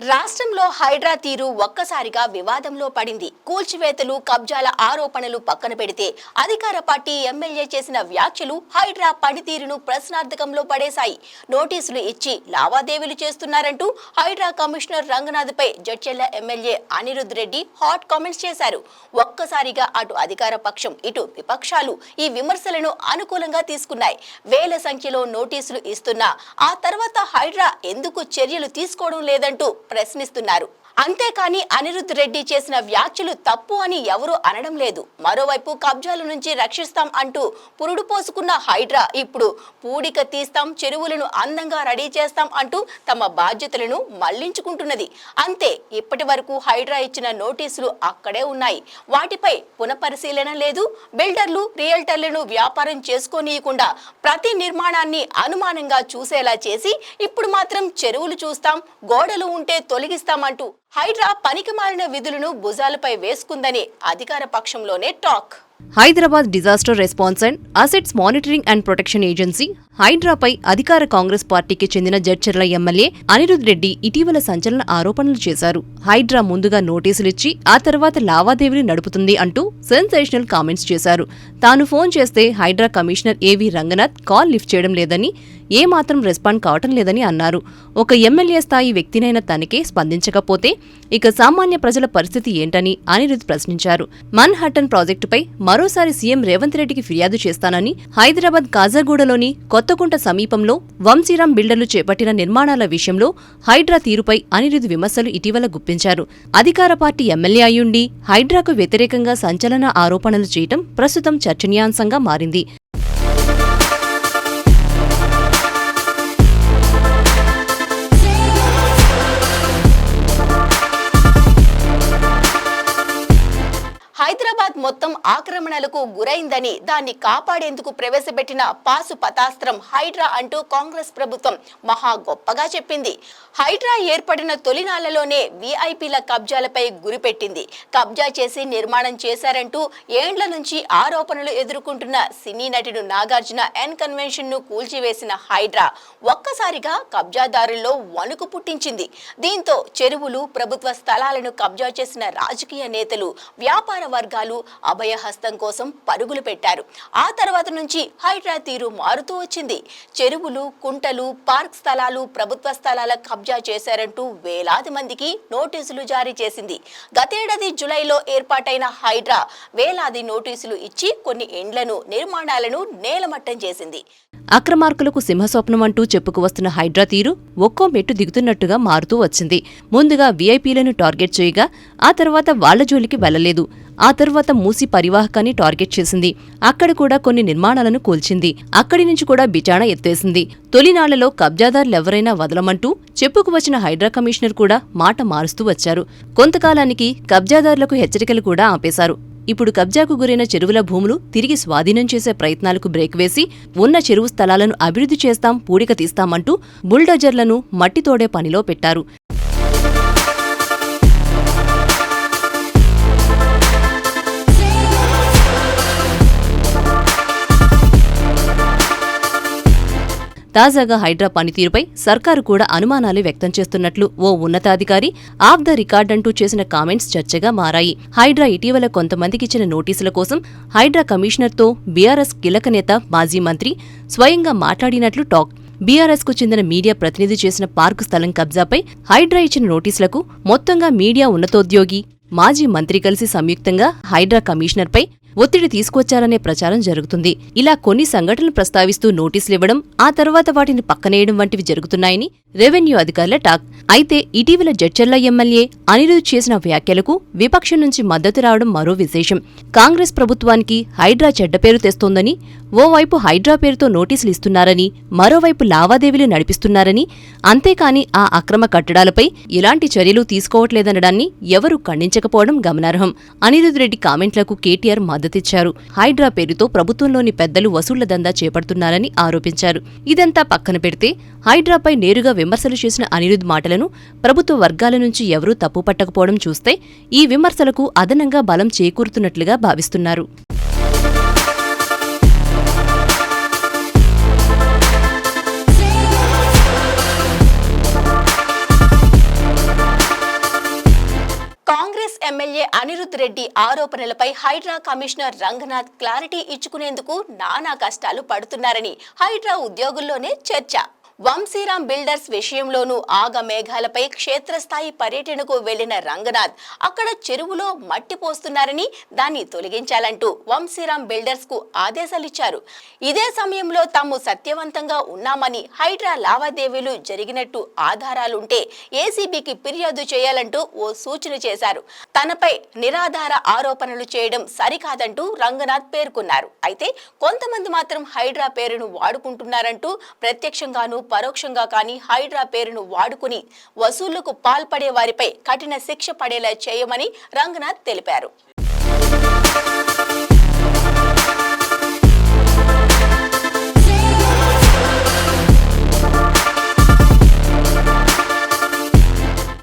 రాష్ట్రంలో హైడ్రా తీరు ఒక్కసారిగా వివాదంలో పడింది. కూల్చివేతలు, కబ్జాల ఆరోపణలు పక్కన పెడితే అధికార పార్టీ ఎమ్మెల్యే చేసిన వ్యాఖ్యలు హైడ్రా పనితీరును ప్రశ్నార్థకంలో పడేశాయి. నోటీసులు ఇచ్చి లావాదేవీలు చేస్తున్నారంటూ హైడ్రా కమిషనర్ రంగనాథ్పై Jadcherla MLA Anirudh Reddy hot comments చేశారు. ఒక్కసారిగా అటు అధికార పక్షం, ఇటు విపక్షాలు ఈ విమర్శలను అనుకూలంగా తీసుకున్నాయి. వేల సంఖ్యలో నోటీసులు ఇస్తున్నా ఆ తర్వాత హైడ్రా ఎందుకు చర్యలు తీసుకోవడం లేదంటూ ప్రశ్నిస్తున్నారు. అంతేకాని అనిరుద్ రెడ్డి చేసిన వ్యాఖ్యలు తప్పు అని ఎవరూ అనడం లేదు. మరోవైపు కబ్జాల నుంచి రక్షిస్తాం అంటూ పురుడు పోసుకున్న హైడ్రా ఇప్పుడు పూడిక తీస్తాం, చెరువులను అందంగా రెడీ చేస్తాం అంటూ తమ బాధ్యతలను మళ్లించుకుంటున్నది. అంతే, ఇప్పటి వరకు హైడ్రా ఇచ్చిన నోటీసులు అక్కడే ఉన్నాయి. వాటిపై పునఃపరిశీలన లేదు. బిల్డర్లు, రియల్టర్లను వ్యాపారం చేసుకోనీయకుండా ప్రతి నిర్మాణాన్ని అనుమానంగా చూసేలా చేసి ఇప్పుడు మాత్రం చెరువులు చూస్తాం, గోడలు ఉంటే తొలగిస్తామంటూ హైడ్రా పనికిమాలిన విధులను భుజాలపై వేసుకుందని అధికార పక్షంలోనే talk. Hyderabad disaster response and assets monitoring and protection agency హైడ్రాపై అధికార కాంగ్రెస్ పార్టీకి చెందిన జడ్చర్ల ఎమ్మెల్యే అనిరుద్ రెడ్డి ఇటీవల సంచలన ఆరోపణలు చేశారు. హైడ్రా ముందుగా నోటీసులిచ్చి ఆ తర్వాత లావాదేవీలు నడుపుతుంది అంటూ సెన్సేషనల్ కామెంట్స్ చేశారు. తాను ఫోన్ చేస్తే హైడ్రా కమిషనర్ ఏవీ రంగనాథ్ కాల్ లిఫ్ట్ చేయడం లేదని, ఏమాత్రం రెస్పాండ్ కావటం లేదని అన్నారు. ఒక ఎమ్మెల్యే స్థాయి వ్యక్తినైన తనకే స్పందించకపోతే ఇక సామాన్య ప్రజల పరిస్థితి ఏంటని అనిరుద్ ప్రశ్నించారు. మన్హట్టన్ ప్రాజెక్టుపై మరోసారి సీఎం రేవంత్ రెడ్డికి ఫిర్యాదు చేస్తానని, హైదరాబాద్ కాజాగూడలోని కొత్తకుంట సమీపంలో వంశీరాం బిల్డర్లు చేపట్టిన నిర్మాణాల విషయంలో హైడ్రా తీరుపై అనిరుద్ విమర్శలు ఇటీవల గుప్పించారు. అధికార పార్టీ ఎమ్మెల్యే అయ్యుండి హైడ్రాకు వ్యతిరేకంగా సంచలన ఆరోపణలు చేయటం ప్రస్తుతం చర్చనీయాంశంగా మారింది. హైదరాబాద్ మొత్తం ఆక్రమణలకు గురైందని, దాన్ని కాపాడేందుకు ప్రవేశపెట్టిన పాసు పతాస్త్రం హైడ్రా అంటూ కాంగ్రెస్ ప్రభుత్వం మహా గొప్పగా చెప్పింది. హైడ్రా ఏర్పడిన తొలినాళ్లలోనే వీఐపీల కబ్జాలపై గురిపెట్టింది. కబ్జా చేసి నిర్మాణం చేశారంటూ ఏండ్ల నుంచి ఆరోపణలు ఎదుర్కొంటున్న సినీ నటుడు నాగార్జున ఎన్ కన్వెన్షన్ ను కూల్చివేసిన హైడ్రా ఒక్కసారిగా కబ్జాదారుల్లో వణుకు పుట్టించింది. దీంతో చెరువులు, ప్రభుత్వ స్థలాలను కబ్జా చేసిన రాజకీయ నేతలు, వ్యాపార వర్గాలు అభయహస్తం కోసం పరుగులు పెట్టారు. ఆ తర్వాత నుంచి హైడ్రా తీరు మారుతూ వచ్చింది. చెరువులు, కుంటలు, పార్క్ స్థలాలు, ప్రభుత్వ స్థలాల కబ్జా చేశారంటూ వేలాది మందికి నోటీసులు జారీ చేసింది. గతేడాది జులైలో ఏర్పాటైన హైడ్రా వేలాది నోటీసులు ఇచ్చి కొన్ని ఇండ్లను, నిర్మాణాలను నేలమట్టం చేసింది. అక్రమార్కులకు సింహస్వప్నం అంటూ చెప్పుకువస్తున్న హైడ్రా తీరు ఒక్కో మెట్టు దిగుతున్నట్టుగా మారుతూ వచ్చింది. ముందుగా వీఐపీలను టార్గెట్ చేయగా ఆ తర్వాత వాళ్ల జోలికి వెళ్లలేదు. ఆ తర్వాత మూసీ పరివాహకాన్ని టార్గెట్ చేసింది. అక్కడ కూడా కొన్ని నిర్మాణాలను కూల్చింది. అక్కడి నుంచి కూడా బిచాణ ఎత్తేసింది. తొలినాళ్లలో కబ్జాదారులెవరైనా వదలమంటూ చెప్పుకువచ్చిన హైడ్రా కమిషనర్ కూడా మాట మారుస్తూ వచ్చారు. కొంతకాలానికి కబ్జాదారులకు హెచ్చరికలు కూడా ఆపేశారు. ఇప్పుడు కబ్జాకు గురైన చెరువుల భూములు తిరిగి స్వాధీనం చేసే ప్రయత్నాలకు బ్రేక్ వేసి ఉన్న చెరువు స్థలాలను అభివృద్ధి చేస్తాం, పూడిక తీస్తామంటూ బుల్డోజర్లను మట్టి తోడే పనిలో పెట్టారు. తాజాగా హైడ్రా పనితీరుపై సర్కారు కూడా అనుమానాలు వ్యక్తం చేస్తున్నట్లు ఓ ఉన్నతాధికారి ఆఫ్ ద రికార్డ్ అంటూ చేసిన కామెంట్స్ చర్చగా మారాయి. హైడ్రా ఇటీవల కొంతమందికిచ్చిన నోటీసుల కోసం హైడ్రా కమిషనర్తో బీఆర్ఎస్ కీలక నేత, మాజీ మంత్రి స్వయంగా మాట్లాడినట్లు టాక్. బీఆర్ఎస్ కు చెందిన మీడియా ప్రతినిధి చేసిన పార్కు స్థలం కబ్జాపై హైడ్రా ఇచ్చిన నోటీసులకు మొత్తంగా మీడియా ఉన్నతోద్యోగి, మాజీ మంత్రి కలిసి సంయుక్తంగా హైడ్రా కమిషనర్పై ఒత్తిడి తీసుకొచ్చారనే ప్రచారం జరుగుతుంది. ఇలా కొన్ని సంఘటనలు ప్రస్తావిస్తూ నోటీసులివ్వడం, ఆ తర్వాత వాటిని పక్కనేయడం వంటివి జరుగుతున్నాయని రెవెన్యూ అధికారుల టాక్. అయితే ఇటీవల జడ్చర్ల ఎమ్మెల్యే అనిరుద్ చేసిన వ్యాఖ్యలకు విపక్షం నుంచి మద్దతు రావడం మరో విశేషం. కాంగ్రెస్ ప్రభుత్వానికి హైడ్రా చెడ్డ పేరు తెస్తోందని, ఓవైపు హైడ్రా పేరుతో నోటీసులు ఇస్తున్నారని, మరోవైపు లావాదేవీలు నడిపిస్తున్నారని, అంతేకాని ఆ అక్రమ కట్టడాలపై ఎలాంటి చర్యలు తీసుకోవట్లేదనడాన్ని ఎవరూ ఖండించకపోవడం గమనార్హం. అనిరుద్ రెడ్డి కామెంట్లకు కేటీఆర్ మద్దతిచ్చారు. హైడ్రా పేరుతో ప్రభుత్వంలోని పెద్దలు వసూళ్ల దందా చేపడుతున్నారని ఆరోపించారు. ఇదంతా పక్కన పెడితే హైడ్రాపై నేరుగా విమర్శలు చేసిన అనిరుద్ మాటలను ప్రభుత్వ వర్గాల నుంచి ఎవరూ తప్పుపట్టకపోవడం చూస్తే ఈ విమర్శలకు అదనంగా బలం చేకూరుతున్నట్లుగా భావిస్తున్నారు. ఎమ్మెల్యే అనిరుద్ రెడ్డి ఆరోపణలపై హైడ్రా కమిషనర్ రంగనాథ్ క్లారిటీ ఇచ్చుకునేందుకు నానా కష్టాలు పడుతున్నారని హైడ్రా ఉద్యోగుల్లోనే చర్చ. వంశీరామ్ బిల్డర్స్ విషయంలోనూ ఆగమేఘాలపై క్షేత్రస్థాయి పర్యటనకు వెళ్లిన రంగనాథ్ అక్కడ చెరువులో మట్టి పోస్తున్నారని దాన్ని తొలగించాలంటూ వంశీరామ్ బిల్డర్స్ కు ఆదేశాలిచ్చారు. ఇదే సమయంలో తాము సత్యవంతంగా ఉన్నామని, హైడ్రా లావాదేవీలు జరిగినట్టు ఆధారాలుంటే ఏసీబీకి ఫిర్యాదు చేయాలంటూ ఓ సూచన చేశారు. తనపై నిరాధార ఆరోపణలు చేయడం సరికాదంటూ రంగనాథ్ పేర్కొన్నారు. అయితే కొంతమంది మాత్రం హైడ్రా పేరును వాడుకుంటున్నారంటూ ప్రత్యక్షంగానూ పరోక్షంగా కానీ హైడ్రా పేరును వాడుకుని వసూళ్లకు పాల్పడే వారిపై కఠిన శిక్ష పడేలా చేయమని రంగనాథ్ తెలిపారు.